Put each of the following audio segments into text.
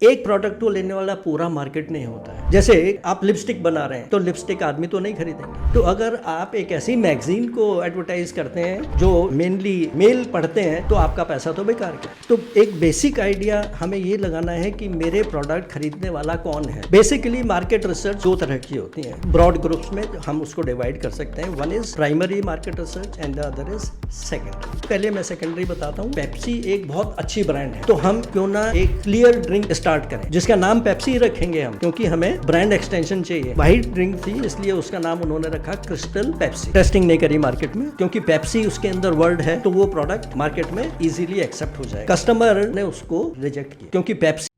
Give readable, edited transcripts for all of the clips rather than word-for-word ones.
एक प्रोडक्ट को लेने वाला पूरा मार्केट नहीं होता है। जैसे आप लिपस्टिक बना रहे हैं तो लिपस्टिक आदमी तो नहीं खरीदेंगे। तो अगर आप एक ऐसी मैगजीन को एडवर्टाइज करते हैं जो मेनली मेल पढ़ते हैं तो आपका पैसा तो बेकार गया। तो एक बेसिक आइडिया हमें ये लगाना है कि मेरे प्रोडक्ट खरीदने वाला कौन है। बेसिकली मार्केट रिसर्च दो तरह की होती है, ब्रॉड ग्रुप्स में हम उसको डिवाइड कर सकते हैं। One is primary market research and the other is secondary. पहले मैं सेकेंडरी बताता हूँ। पेप्सी एक बहुत अच्छी ब्रांड है, तो हम क्यों ना एक क्लियर ड्रिंक स्टार्ट करें जिसका नाम पेप्सी रखेंगे हम, क्योंकि हमें ब्रांड एक्सटेंशन चाहिए। वाइट ड्रिंक थी इसलिए उसका नाम उन्होंने रखा क्रिस्टल पेप्सी। टेस्टिंग नहीं करी मार्केट में, क्योंकि पेप्सी उसके अंदर वर्ड है तो वो प्रोडक्ट मार्केट में इजीली एक्सेप्ट हो जाएगा। कस्टमर ने उसको रिजेक्ट किया क्योंकि Pepsi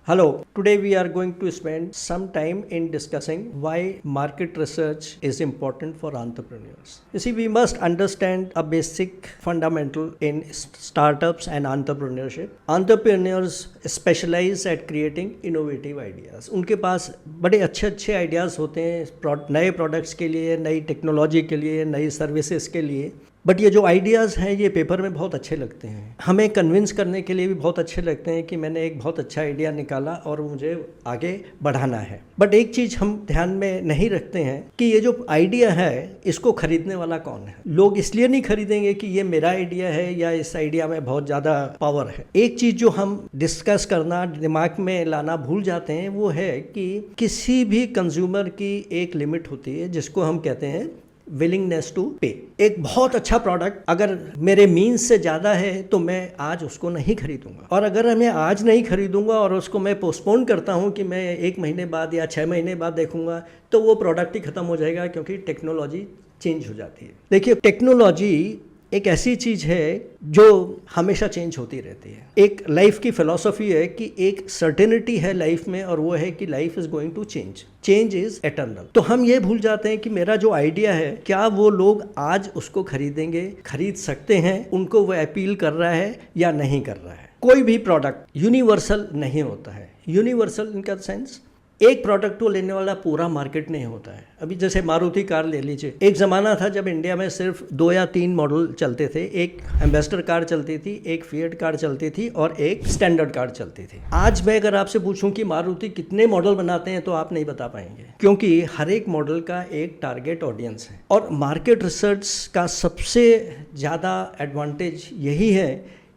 Hello, today we are going to spend some time in discussing why market research is important for entrepreneurs. You see, we must understand a basic fundamental in startups and entrepreneurship. Entrepreneurs specialize at creating innovative ideas. उनके पास बड़े अच्छे अच्छे ideas होते हैं नए products के लिए, नई टेक्नोलॉजी के लिए, नई सर्विसेज के लिए। बट ये जो आइडियाज़ हैं ये पेपर में बहुत अच्छे लगते हैं, हमें कन्विंस करने के लिए भी बहुत अच्छे लगते हैं कि मैंने एक बहुत अच्छा आइडिया निकाला और मुझे आगे बढ़ाना है। बट एक चीज़ हम ध्यान में नहीं रखते हैं कि ये जो आइडिया है इसको खरीदने वाला कौन है। लोग इसलिए नहीं खरीदेंगे कि ये मेरा आइडिया है या इस आइडिया में बहुत ज़्यादा पावर है। एक चीज़ जो हम डिस्कस करना, दिमाग में लाना भूल जाते हैं वो है कि किसी भी कंज्यूमर की एक लिमिट होती है जिसको हम कहते हैं विलिंगनेस टू पे। एक बहुत अच्छा प्रोडक्ट अगर मेरे मीन्स से ज़्यादा है तो मैं आज उसको नहीं खरीदूंगा, और अगर मैं आज नहीं खरीदूंगा और उसको मैं पोस्टपोन करता हूं कि मैं 1 महीने बाद या 6 महीने बाद देखूंगा, तो वो प्रोडक्ट ही ख़त्म हो जाएगा, क्योंकि टेक्नोलॉजी चेंज हो जाती है। देखिए, टेक्नोलॉजी एक ऐसी चीज़ है जो हमेशा चेंज होती रहती है। एक लाइफ की फिलॉसफी है कि एक सर्टेनिटी है लाइफ में, और वो है कि life is going to change is eternal. तो हम ये भूल जाते हैं कि मेरा जो आइडिया है, क्या वो लोग आज उसको खरीदेंगे, खरीद सकते हैं, उनको वो अपील कर रहा है या नहीं कर रहा है। कोई भी प्रोडक्ट यूनिवर्सल नहीं होता है। यूनिवर्सल इन का सेंस एक प्रोडक्ट को लेने वाला पूरा मार्केट नहीं होता है। अभी जैसे मारुति कार ले लीजिए, एक ज़माना था जब इंडिया में सिर्फ 2 या 3 मॉडल चलते थे। एक एम्बेसडर कार चलती थी, एक फिएट कार चलती थी और एक स्टैंडर्ड कार चलती थी। आज मैं अगर आपसे पूछूं कि मारुति कितने मॉडल बनाते हैं तो आप नहीं बता पाएंगे, क्योंकि हर एक मॉडल का एक टारगेट ऑडियंस है। और मार्केट रिसर्च का सबसे ज़्यादा एडवांटेज यही है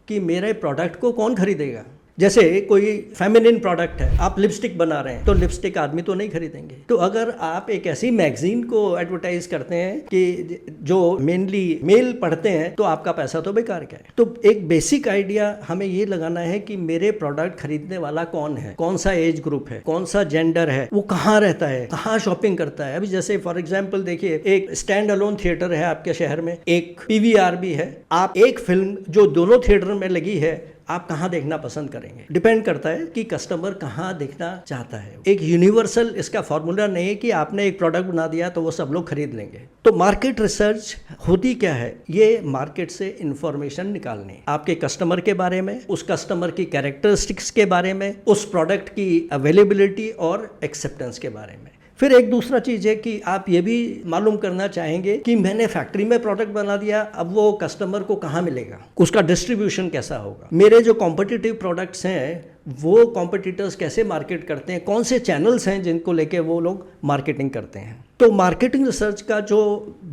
कि मेरे प्रोडक्ट को कौन खरीदेगा। जैसे कोई फेमिनिन प्रोडक्ट है, आप लिपस्टिक बना रहे हैं तो लिपस्टिक आदमी तो नहीं खरीदेंगे। तो अगर आप एक ऐसी मैगजीन को एडवर्टाइज करते हैं कि जो मेनली मेल पढ़ते हैं तो आपका पैसा तो बेकार गया है। तो एक बेसिक आइडिया हमें ये लगाना है कि मेरे प्रोडक्ट खरीदने वाला कौन है, कौन सा एज ग्रुप है, कौन सा जेंडर है, वो कहाँ रहता है, कहाँ शॉपिंग करता है। अभी जैसे फॉर एग्जाम्पल देखिए, एक स्टैंड अलोन थिएटर है आपके शहर में, एक PVR भी है। आप एक फिल्म जो दोनों थिएटर में लगी है, आप कहाँ देखना पसंद करेंगे, डिपेंड करता है कि कस्टमर कहाँ देखना चाहता है। एक यूनिवर्सल इसका फॉर्मूला नहीं है कि आपने एक प्रोडक्ट बना दिया तो वो सब लोग खरीद लेंगे। तो मार्केट रिसर्च होती क्या है? ये मार्केट से इंफॉर्मेशन निकालनी, आपके कस्टमर के बारे में, उस कस्टमर की कैरेक्टरिस्टिक्स के बारे में, उस प्रोडक्ट की अवेलेबिलिटी और एक्सेप्टेंस के बारे में। फिर एक दूसरा चीज़ है कि आप ये भी मालूम करना चाहेंगे कि मैंने फैक्ट्री में प्रोडक्ट बना दिया, अब वो कस्टमर को कहाँ मिलेगा, उसका डिस्ट्रीब्यूशन कैसा होगा, मेरे जो कॉम्पिटिटिव प्रोडक्ट्स हैं वो कॉम्पिटिटर्स कैसे मार्केट करते हैं, कौन से चैनल्स हैं जिनको लेके वो लोग मार्केटिंग करते हैं। तो मार्केटिंग रिसर्च का जो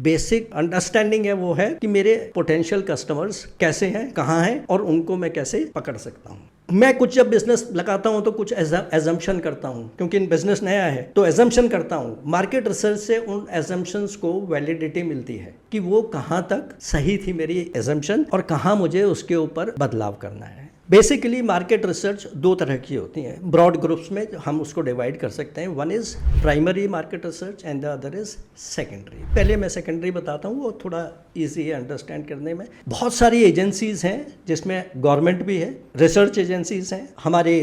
बेसिक अंडरस्टैंडिंग है वो है कि मेरे पोटेंशियल कस्टमर्स कैसे हैं, कहाँ हैं, और उनको मैं कैसे पकड़ सकता हूँ। मैं कुछ जब बिजनेस लगाता हूँ तो कुछ एजम्पशन करता हूँ, क्योंकि बिजनेस नया है तो एजम्पशन करता हूँ। मार्केट रिसर्च से उन एजम्पशंस को वैलिडिटी मिलती है कि वो कहाँ तक सही थी मेरी एजम्पशन और कहाँ मुझे उसके ऊपर बदलाव करना है। बेसिकली मार्केट रिसर्च 2 तरह की होती हैं, ब्रॉड ग्रुप्स में हम उसको डिवाइड कर सकते हैं। One is primary market research and the other is secondary. पहले मैं सेकेंडरी बताता हूँ, वो थोड़ा ईजी है अंडरस्टैंड करने में। बहुत सारी एजेंसीज़ हैं जिसमें गवर्नमेंट भी है, रिसर्च एजेंसीज़ हैं, हमारे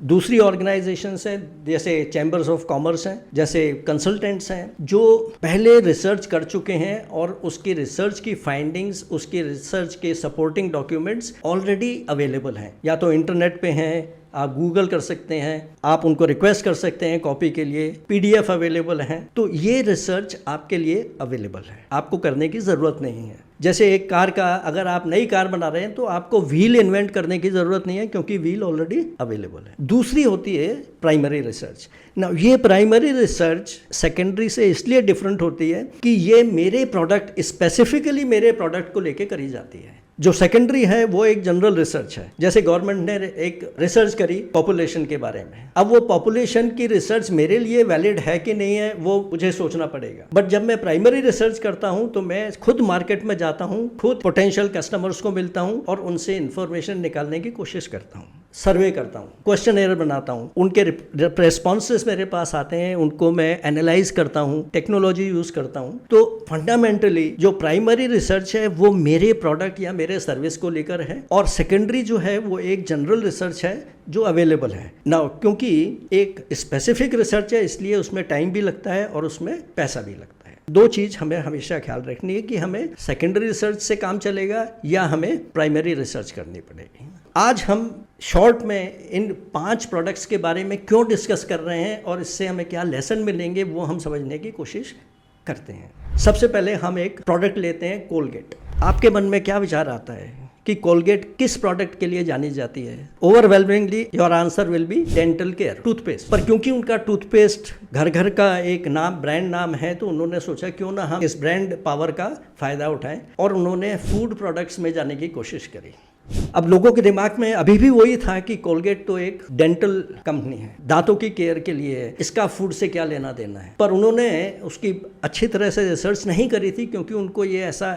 दूसरी ऑर्गेनाइजेशंस हैं जैसे चैम्बर्स ऑफ कॉमर्स हैं, जैसे कंसल्टेंट्स हैं जो पहले रिसर्च कर चुके हैं और उसकी रिसर्च की फाइंडिंग्स, उसकी रिसर्च के सपोर्टिंग डॉक्यूमेंट्स ऑलरेडी अवेलेबल हैं, या तो इंटरनेट पे हैं, आप गूगल कर सकते हैं, आप उनको रिक्वेस्ट कर सकते हैं कॉपी के लिए, पीडीएफ अवेलेबल हैं। तो ये रिसर्च आपके लिए अवेलेबल है, आपको करने की ज़रूरत नहीं है। जैसे एक कार का, अगर आप नई कार बना रहे हैं तो आपको व्हील इन्वेंट करने की ज़रूरत नहीं है, क्योंकि व्हील ऑलरेडी अवेलेबल है। दूसरी होती है प्राइमरी रिसर्च। ना, ये प्राइमरी रिसर्च सेकेंडरी से इसलिए डिफरेंट होती है कि ये मेरे प्रोडक्ट, स्पेसिफिकली मेरे प्रोडक्ट को लेके करी जाती है। जो सेकेंडरी है वो एक जनरल रिसर्च है। जैसे गवर्नमेंट ने एक रिसर्च करी पॉपुलेशन के बारे में, अब वो पॉपुलेशन की रिसर्च मेरे लिए वैलिड है कि नहीं है वो मुझे सोचना पड़ेगा। बट जब मैं प्राइमरी रिसर्च करता हूं तो मैं खुद मार्केट में जाता हूं, खुद पोटेंशियल कस्टमर्स को मिलता हूं और उनसे इंफॉर्मेशन निकालने की कोशिश करता हूं, सर्वे करता हूं, क्वेश्चन बनाता हूं, उनके रेस्पॉन्सेस मेरे पास आते हैं, उनको मैं एनालाइज करता हूं, टेक्नोलॉजी यूज करता हूं। तो फंडामेंटली जो प्राइमरी रिसर्च है वो मेरे प्रोडक्ट या मेरे सर्विस को लेकर है, और सेकेंडरी जो है वो एक जनरल रिसर्च है जो अवेलेबल है ना। क्योंकि एक स्पेसिफिक रिसर्च है इसलिए उसमें टाइम भी लगता है और उसमें पैसा भी लगता है। दो चीज हमें हमेशा ख्याल रखनी है कि हमें सेकेंडरी रिसर्च से काम चलेगा या हमें प्राइमरी रिसर्च करनी पड़ेगी। आज हम शॉर्ट में इन 5 प्रोडक्ट्स के बारे में क्यों डिस्कस कर रहे हैं और इससे हमें क्या लेसन मिलेंगे वो हम समझने की कोशिश करते हैं। सबसे पहले हम एक प्रोडक्ट लेते हैं, कोलगेट। आपके मन में क्या विचार आता है कि कोलगेट किस प्रोडक्ट के लिए जानी जाती है? Overwhelmingly your answer will be dental care, toothpaste. पर क्योंकि उनका टूथपेस्ट घर घर का एक नाम, ब्रांड नाम है, तो उन्होंने सोचा क्यों ना हम इस ब्रांड पावर का फायदा उठाएं, और उन्होंने फूड प्रोडक्ट्स में जाने की कोशिश करी। अब लोगों के दिमाग में अभी भी वही था कि कोलगेट तो एक डेंटल कंपनी है, दांतों की केयर के लिए है, इसका फूड से क्या लेना देना है। पर उन्होंने उसकी अच्छी तरह से रिसर्च नहीं करी थी, क्योंकि उनको ये ऐसा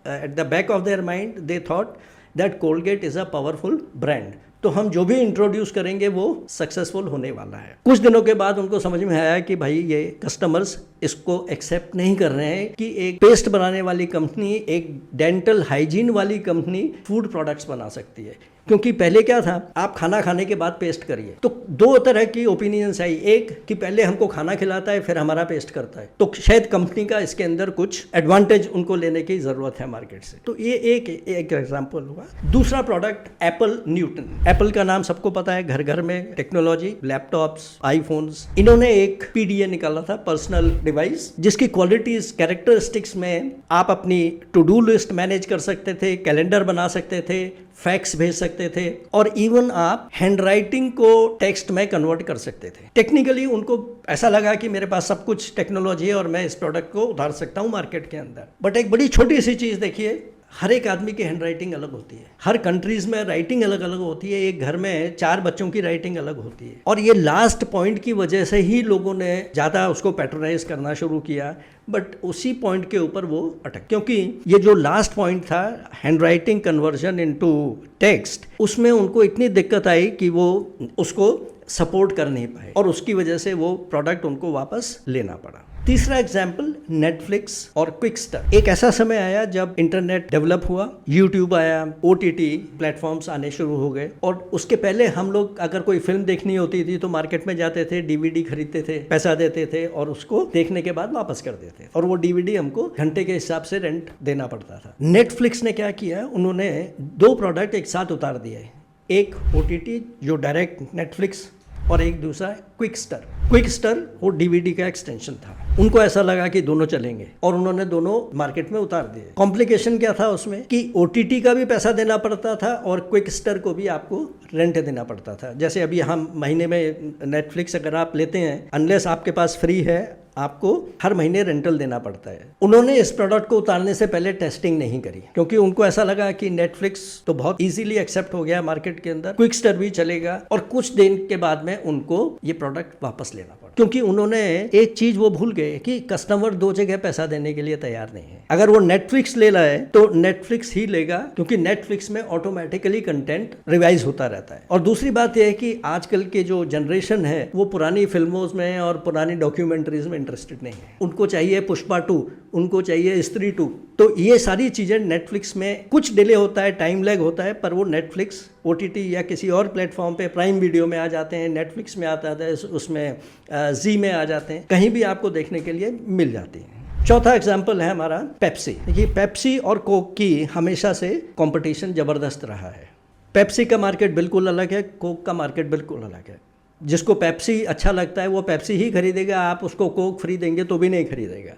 at the back of their mind they thought that Colgate is a powerful brand, तो हम जो भी इंट्रोड्यूस करेंगे वो सक्सेसफुल होने वाला है। कुछ दिनों के बाद उनको समझ में आया कि भाई ये कस्टमर्स इसको एक्सेप्ट नहीं कर रहे हैं कि एक पेस्ट बनाने वाली कंपनी, एक डेंटल हाइजीन वाली कंपनी फूड प्रोडक्ट्स बना सकती है। क्योंकि पहले क्या था, आप खाना खाने के बाद पेस्ट करिए, तो दो तरह की ओपिनियंस आई। एक कि पहले हमको खाना खिलाता है फिर हमारा पेस्ट करता है, तो शायद कंपनी का इसके अंदर कुछ एडवांटेज उनको लेने की जरूरत है मार्केट से। तो ये एक एग्जांपल हुआ। दूसरा प्रोडक्ट एप्पल न्यूटन। एप्पल का नाम सबको पता है, घर घर में टेक्नोलॉजी, लैपटॉप्स, आईफोन्स। इन्होंने एक पीडीए निकाला था, पर्सनल डिवाइस, जिसकी क्वालिटीज, कैरेक्टरिस्टिक्स में आप अपनी टू डू लिस्ट मैनेज कर सकते थे, कैलेंडर बना सकते थे, फैक्स भेज सकते थे, और इवन आप हैंडराइटिंग को टेक्स्ट में कन्वर्ट कर सकते थे। टेक्निकली उनको ऐसा लगा कि मेरे पास सब कुछ टेक्नोलॉजी है और मैं इस प्रोडक्ट को उतार सकता हूं मार्केट के अंदर। बट एक बड़ी छोटी सी चीज देखिए, हर एक आदमी की हैंड राइटिंग अलग होती है, हर कंट्रीज में राइटिंग अलग अलग होती है, एक घर में 4 बच्चों की राइटिंग अलग होती है, और ये लास्ट पॉइंट की वजह से ही लोगों ने ज़्यादा उसको पैट्रोनाइज करना शुरू किया। बट उसी पॉइंट के ऊपर वो अटक, क्योंकि ये जो लास्ट पॉइंट था, hand writing conversion into text, उसमें उनको इतनी दिक्कत आई कि वो उसको सपोर्ट कर नहीं पाए, और उसकी वजह से वो प्रोडक्ट उनको वापस लेना पड़ा। तीसरा एग्जाम्पल नेटफ्लिक्स और क्विकस्टर। एक ऐसा समय आया जब इंटरनेट डेवलप हुआ, यूट्यूब आया, ओटीटी प्लेटफॉर्म्स आने शुरू हो गए, और उसके पहले हम लोग अगर कोई फिल्म देखनी होती थी तो मार्केट में जाते थे, डीवीडी खरीदते थे, पैसा देते थे और उसको देखने के बाद वापस कर देते, और वो डीवीडी हमको घंटे के हिसाब से रेंट देना पड़ता था। नेटफ्लिक्स ने क्या किया, उन्होंने 2 प्रोडक्ट एक साथ उतार दिए, एक ओटीटी जो डायरेक्ट नेटफ्लिक्स, और एक दूसरा क्विकस्टर। क्विकस्टर वो डीवीडी का एक्सटेंशन था। उनको ऐसा लगा कि दोनों चलेंगे, और उन्होंने दोनों मार्केट में उतार दिए। कॉम्प्लिकेशन क्या था उसमें कि ओटीटी का भी पैसा देना पड़ता था और क्विकस्टर को भी आपको रेंट देना पड़ता था। जैसे अभी हम महीने में नेटफ्लिक्स अगर आप लेते हैं, अनलेस आपके पास फ्री है, आपको हर महीने रेंटल देना पड़ता है। उन्होंने इस प्रोडक्ट को उतारने से पहले टेस्टिंग नहीं करी, क्योंकि उनको ऐसा लगा कि नेटफ्लिक्स तो बहुत इजीली एक्सेप्ट हो गया मार्केट के अंदर, क्विकस्टर भी चलेगा, और कुछ दिन के बाद में उनको ये प्रोडक्ट वापस लेना पड़ा। क्योंकि उन्होंने एक चीज वो भूल गए कि कस्टमर 2 जगह पैसा देने के लिए तैयार नहीं है। अगर वो नेटफ्लिक्स ले लाए तो नेटफ्लिक्स ही लेगा, क्योंकि नेटफ्लिक्स में ऑटोमेटिकली कंटेंट रिवाइज होता रहता है। और दूसरी बात यह है कि आजकल के जो जनरेशन है वो पुरानी फिल्मों में और पुरानी डॉक्यूमेंट्रीज में इंटरेस्टेड नहीं है। उनको चाहिए पुष्पा 2, उनको चाहिए स्त्री 2। तो ये सारी चीजें नेटफ्लिक्स में कुछ डिले होता है, टाइम लैग होता है, पर वो नेटफ्लिक्स ओटीटी या किसी और प्लेटफॉर्म पे, प्राइम वीडियो में आ जाते हैं, नेटफ्लिक्स में आता है, उसमें जी में आ जाते हैं, कहीं भी आपको देखने के लिए मिल जाती हैं। चौथा एग्जाम्पल है हमारा पेप्सी। देखिए, पेप्सी और कोक की हमेशा से कंपटीशन जबरदस्त रहा है। पेप्सी का मार्केट बिल्कुल अलग है, कोक का मार्केट बिल्कुल अलग है। जिसको पेप्सी अच्छा लगता है वो पेप्सी ही खरीदेगा, आप उसको कोक फ्री देंगे तो भी नहीं खरीदेगा।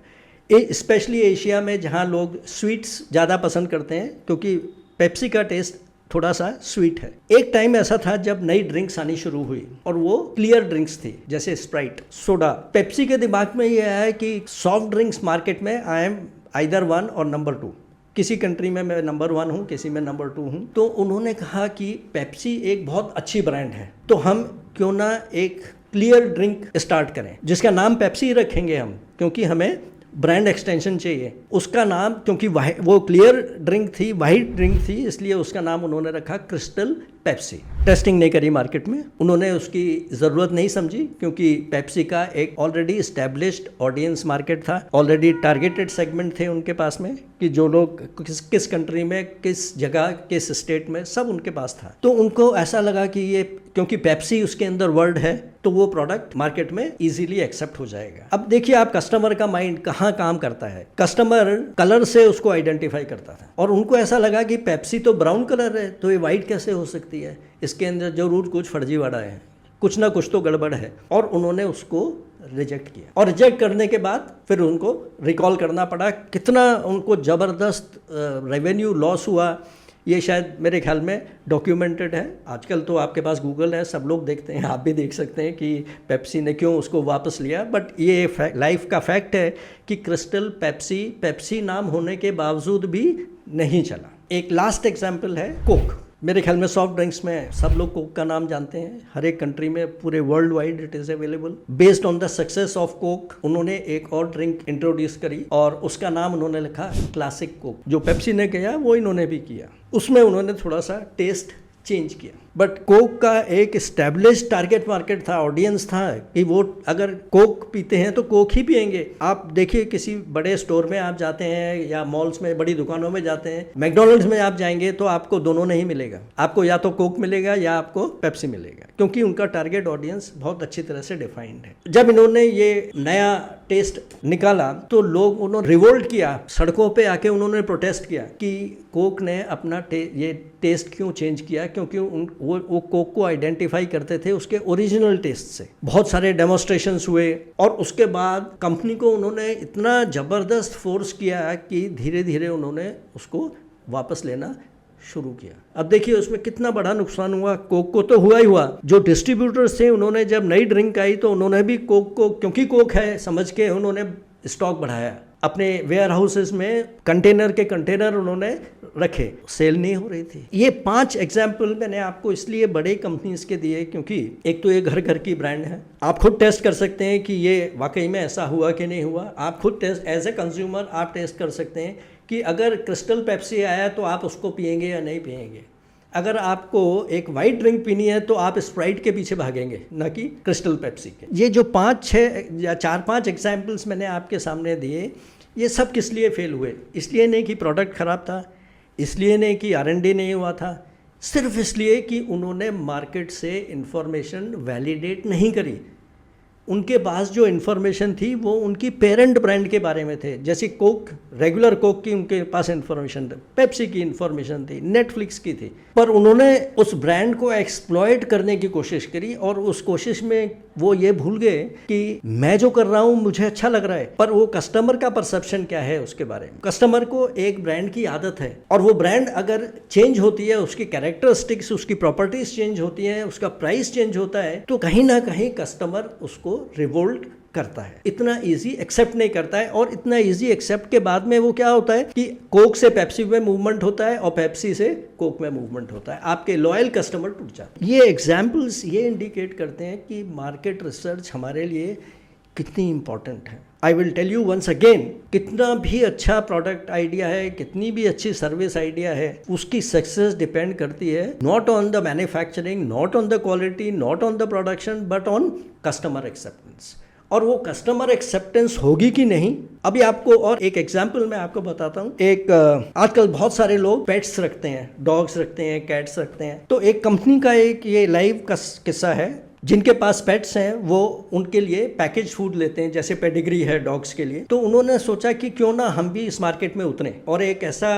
स्पेशली एशिया में जहाँ लोग स्वीट्स ज़्यादा पसंद करते हैं, क्योंकि पेप्सी का टेस्ट थोड़ा सा स्वीट है। एक टाइम ऐसा था जब नई ड्रिंक्स आनी शुरू हुई और वो क्लियर ड्रिंक्स थी, जैसे स्प्राइट, सोडा। पेप्सी के दिमाग में ये आया है कि सॉफ्ट ड्रिंक्स मार्केट में आई एम आइदर 1 और नंबर 2। किसी कंट्री में मैं नंबर 1 हूँ, किसी में नंबर 2 हूँ। तो उन्होंने कहा कि पेप्सी एक बहुत अच्छी ब्रांड है, तो हम क्यों ना एक क्लियर ड्रिंक स्टार्ट करें जिसका नाम पेप्सी रखेंगे हम, क्योंकि हमें ब्रांड एक्सटेंशन चाहिए। उसका नाम, क्योंकि वो क्लियर ड्रिंक थी, वाइट ड्रिंक थी, इसलिए उसका नाम उन्होंने रखा क्रिस्टल पेप्सी। टेस्टिंग नहीं करी मार्केट में, उन्होंने उसकी ज़रूरत नहीं समझी, क्योंकि पेप्सी का एक ऑलरेडी इस्टेब्लिश्ड ऑडियंस मार्केट था, ऑलरेडी टारगेटेड सेगमेंट थे उनके पास में, कि जो लोग किस कंट्री में, किस जगह, किस स्टेट में, सब उनके पास था। तो उनको ऐसा लगा कि ये, क्योंकि पेप्सी उसके अंदर वर्ड है, तो वो प्रोडक्ट मार्केट में इजीली एक्सेप्ट हो जाएगा। अब देखिए आप, कस्टमर का माइंड कहाँ काम करता है। कस्टमर कलर से उसको आइडेंटिफाई करता था, और उनको ऐसा लगा कि पेप्सी तो ब्राउन कलर है, तो ये वाइट कैसे हो सकती है, इसके अंदर जरूर कुछ फर्जीवाड़ा है, कुछ ना कुछ तो गड़बड़ है। और उन्होंने उसको रिजेक्ट किया, और रिजेक्ट करने के बाद फिर उनको रिकॉल करना पड़ा। कितना उनको ज़बरदस्त रेवेन्यू लॉस हुआ, ये शायद मेरे ख्याल में डॉक्यूमेंटेड है। आजकल तो आपके पास गूगल है, सब लोग देखते हैं, आप भी देख सकते हैं कि पेप्सी ने क्यों उसको वापस लिया। बट ये लाइफ का फैक्ट है कि क्रिस्टल पेप्सी नाम होने के बावजूद भी नहीं चला। एक लास्ट एग्जाम्पल है कोक। मेरे ख्याल में सॉफ्ट ड्रिंक्स में सब लोग कोक का नाम जानते हैं, हर एक कंट्री में, पूरे world wide it is available. Based on the success of Coke, उन्होंने एक और ड्रिंक इंट्रोड्यूस करी और उसका नाम उन्होंने लिखा क्लासिक कोक। जो पेप्सी ने किया वो इन्होंने भी किया, उसमें उन्होंने थोड़ा सा टेस्ट चेंज किया। बट कोक का एक स्टैब्लिश्ड टारगेट मार्केट था, ऑडियंस था, कि वो अगर कोक पीते हैं तो कोक ही पिएंगे। आप देखिए किसी बड़े स्टोर में आप जाते हैं, या मॉल्स में, बड़ी दुकानों में जाते हैं, मैकडोनल्ड्स में आप जाएंगे तो आपको दोनों नहीं मिलेगा, आपको या तो कोक मिलेगा या आपको पेप्सी मिलेगा, क्योंकि उनका टारगेट ऑडियंस बहुत अच्छी तरह से डिफाइंड है। जब इन्होंने ये नया टेस्ट निकाला तो लोग, उन्होंने रिवोल्ट किया, सड़कों पे आके उन्होंने प्रोटेस्ट किया कि कोक ने अपना ये टेस्ट क्यों चेंज किया, क्योंकि वो कोक को आइडेंटिफाई करते थे उसके ओरिजिनल टेस्ट से। बहुत सारे डेमोन्स्ट्रेशंस हुए, और उसके बाद कंपनी को उन्होंने इतना ज़बरदस्त फोर्स किया कि धीरे धीरे उन्होंने उसको वापस लेना शुरू किया। अब देखिए उसमें कितना बड़ा नुकसान हुआ। कोक को तो हुआ ही हुआ, जो डिस्ट्रीब्यूटर्स थे उन्होंने, जब नई ड्रिंक आई तो उन्होंने भी कोक को, क्योंकि कोक है समझ के, उन्होंने स्टॉक बढ़ाया अपने वेयर हाउसेस में, कंटेनर के कंटेनर उन्होंने रखे, सेल नहीं हो रही थी। ये 5 एग्जाम्पल मैंने आपको इसलिए बड़े कंपनीज के दिए, क्योंकि एक तो ये घर घर की ब्रांड है, आप खुद टेस्ट कर सकते हैं कि ये वाकई में ऐसा हुआ कि नहीं हुआ। आप खुद टेस्ट, एज ए कंज्यूमर आप टेस्ट कर सकते हैं कि अगर क्रिस्टल पेप्सी आया तो आप उसको पिएंगे या नहीं पिएंगे। अगर आपको एक वाइट ड्रिंक पीनी है तो आप स्प्राइट के पीछे भागेंगे, ना कि क्रिस्टल पेप्सी के। ये जो 5-6 या 4-5 एग्जाम्पल्स मैंने आपके सामने दिए, ये सब किस लिए फेल हुए? इसलिए नहीं कि प्रोडक्ट ख़राब था, इसलिए नहीं कि R&D नहीं हुआ था, सिर्फ इसलिए कि उन्होंने मार्केट से इंफॉर्मेशन वैलिडेट नहीं करी। उनके पास जो इन्फॉर्मेशन थी वो उनकी पेरेंट ब्रांड के बारे में थे। जैसे कोक, रेगुलर कोक की उनके पास इन्फॉर्मेशन थी, पेप्सी की इन्फॉर्मेशन थी, नेटफ्लिक्स की थी, पर उन्होंने उस ब्रांड को एक्सप्लॉयट करने की कोशिश करी, और उस कोशिश में वो ये भूल गए कि मैं जो कर रहा हूँ मुझे अच्छा लग रहा है, पर वो कस्टमर का परसेप्शन क्या है उसके बारे में। कस्टमर को एक ब्रांड की आदत है, और वो ब्रांड अगर चेंज होती है, उसकी कैरेक्टरिस्टिक्स, उसकी प्रॉपर्टीज चेंज होती हैं, उसका प्राइस चेंज होता है, तो कहीं ना कहीं कस्टमर उसको रिवोल्ट करता है, इतना इजी एक्सेप्ट नहीं करता है। और इतना इजी एक्सेप्ट के बाद में वो क्या होता है कि कोक से पेप्सी में मूवमेंट होता है और पेप्सी से कोक में मूवमेंट होता है, आपके लॉयल कस्टमर टूट जाते हैं। ये एग्जाम्पल्स ये इंडिकेट करते हैं कि मार्केट रिसर्च हमारे लिए कितनी इंपॉर्टेंट है। I will tell you once again, कितना भी अच्छा प्रोडक्ट आइडिया है, कितनी भी अच्छी सर्विस आइडिया है, उसकी सक्सेस डिपेंड करती है not on the manufacturing, not on the quality, not on the production, but on customer acceptance. और वो कस्टमर एक्सेप्टेंस होगी कि नहीं, अभी आपको और एक एग्जाम्पल मैं आपको बताता हूँ। एक आजकल बहुत सारे लोग पेट्स रखते हैं, डॉग्स रखते हैं, कैट्स रखते हैं। तो एक कंपनी का एक ये लाइव का किस्सा है जिनके पास पेट्स हैं वो उनके लिए पैकेज फूड लेते हैं, जैसे पेडिग्री है डॉग्स के लिए। तो उन्होंने सोचा कि क्यों ना हम भी इस मार्केट में उतरें और एक ऐसा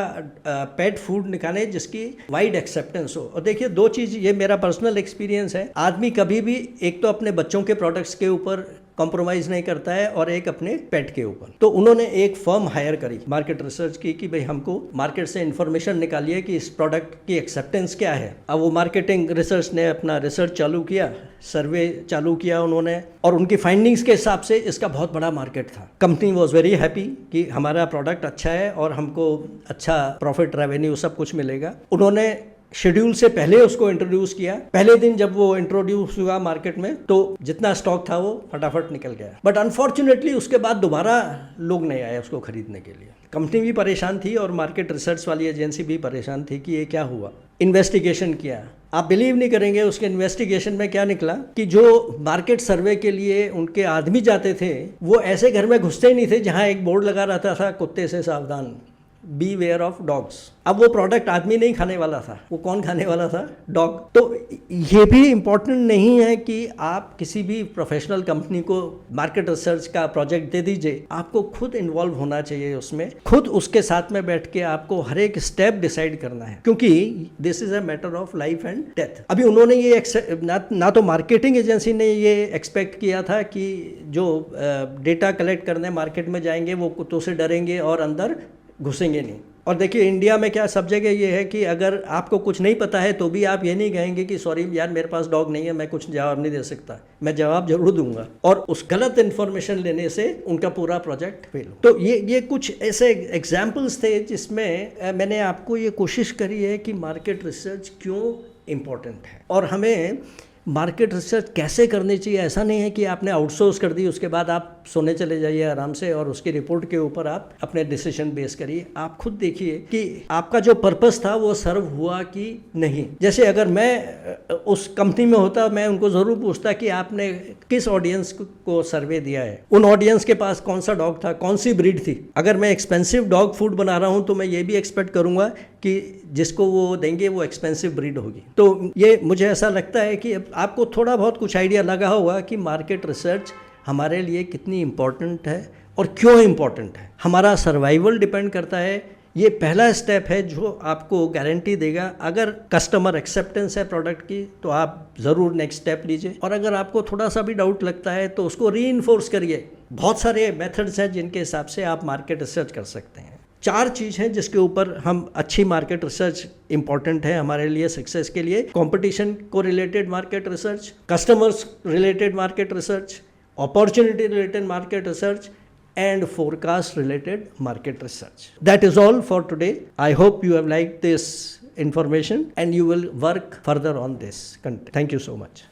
पेट फूड निकालें जिसकी वाइड एक्सेप्टेंस हो। और देखिए, दो चीज़, ये मेरा पर्सनल एक्सपीरियंस है, आदमी कभी भी एक तो अपने बच्चों के प्रोडक्ट्स के ऊपर कॉम्प्रोमाइज़ नहीं करता है और एक अपने पेट के ऊपर। तो उन्होंने एक फर्म हायर करी मार्केट रिसर्च की कि भाई हमको मार्केट से इन्फॉर्मेशन निकालिए कि इस प्रोडक्ट की एक्सेप्टेंस क्या है। अब वो मार्केटिंग रिसर्च ने अपना रिसर्च चालू किया, सर्वे चालू किया उन्होंने, और उनकी फाइंडिंग्स के हिसाब से इसका बहुत बड़ा मार्केट था। कंपनी वॉज वेरी हैप्पी कि हमारा प्रोडक्ट अच्छा है और हमको अच्छा प्रॉफिट, रेवेन्यू सब कुछ मिलेगा। उन्होंने शेड्यूल से पहले उसको इंट्रोड्यूस किया। पहले दिन जब वो इंट्रोड्यूस हुआ मार्केट में तो जितना स्टॉक था वो फटाफट निकल गया। बट अनफॉर्चुनेटली उसके बाद दोबारा लोग नहीं आए उसको खरीदने के लिए। कंपनी भी परेशान थी और मार्केट रिसर्च वाली एजेंसी भी परेशान थी कि ये क्या हुआ। इन्वेस्टिगेशन किया, आप बिलीव नहीं करेंगे उसके इन्वेस्टिगेशन में क्या निकला कि जो मार्केट सर्वे के लिए उनके आदमी जाते थे वो ऐसे घर में घुसते ही नहीं थे जहाँ एक बोर्ड लगा रहता था, कुत्ते से सावधान, बी वेयर ऑफ डॉग्स। अब वो प्रोडक्ट आदमी नहीं खाने वाला था, वो कौन खाने वाला था? डॉग। तो ये भी इम्पोर्टेंट नहीं है कि आप किसी भी प्रोफेशनल कंपनी को मार्केट रिसर्च का प्रोजेक्ट दे दीजिए, आपको खुद इन्वॉल्व होना चाहिए उसमें, खुद उसके साथ में बैठ के आपको हर एक स्टेप डिसाइड करना है, क्योंकि this is a matter of life and death. अभी उन्होंने ये ना तो मार्केटिंग एजेंसी ने ये एक्सपेक्ट किया था कि जो डेटा कलेक्ट करने मार्केट में जाएंगे वो कुत्तों से डरेंगे और अंदर घुसेंगे नहीं। और देखिए, इंडिया में क्या सब जगह ये है कि अगर आपको कुछ नहीं पता है तो भी आप ये नहीं कहेंगे कि सॉरी यार मेरे पास डॉग नहीं है, मैं कुछ जवाब नहीं दे सकता। मैं जवाब जरूर दूंगा, और उस गलत इन्फॉर्मेशन लेने से उनका पूरा प्रोजेक्ट फेल हो। तो ये कुछ ऐसे एग्जाम्पल्स थे जिसमें मैंने आपको ये कोशिश करी है कि मार्केट रिसर्च क्यों इम्पोर्टेंट है और हमें मार्केट रिसर्च कैसे करनी चाहिए। ऐसा नहीं है कि आपने आउटसोर्स कर दी, उसके बाद आप सोने चले जाइए आराम से और उसकी रिपोर्ट के ऊपर आप अपने डिसीजन बेस करिए। आप खुद देखिए कि आपका जो पर्पस था वो सर्व हुआ कि नहीं। जैसे अगर मैं उस कंपनी में होता, मैं उनको ज़रूर पूछता कि आपने किस ऑडियंस को सर्वे दिया है, उन ऑडियंस के पास कौन सा डॉग था, कौन सी ब्रीड थी। अगर मैं एक्सपेंसिव डॉग फूड बना रहा हूँ तो मैं ये भी एक्सपेक्ट करूँगा कि जिसको वो देंगे वो एक्सपेंसिव ब्रीड होगी। तो ये मुझे ऐसा लगता है कि आपको थोड़ा बहुत कुछ आइडिया लगा होगा कि मार्केट रिसर्च हमारे लिए कितनी इम्पॉर्टेंट है और क्यों इम्पॉर्टेंट है। हमारा सर्वाइवल डिपेंड करता है। ये पहला स्टेप है जो आपको गारंटी देगा। अगर कस्टमर एक्सेप्टेंस है प्रोडक्ट की तो आप ज़रूर नेक्स्ट स्टेप लीजिए, और अगर आपको थोड़ा सा भी डाउट लगता है तो उसको रीइंफोर्स करिए। बहुत सारे मेथड्स हैं जिनके हिसाब से आप मार्केट रिसर्च कर सकते हैं। 4 चीज़ हैं जिसके ऊपर हम अच्छी मार्केट रिसर्च इंपॉर्टेंट है हमारे लिए सक्सेस के लिए। कंपटीशन को related market research, customers related market research, opportunity related market research, and forecast related market research. That is all for today. I hope you have liked this information and you will work further on this content. Thank you so much.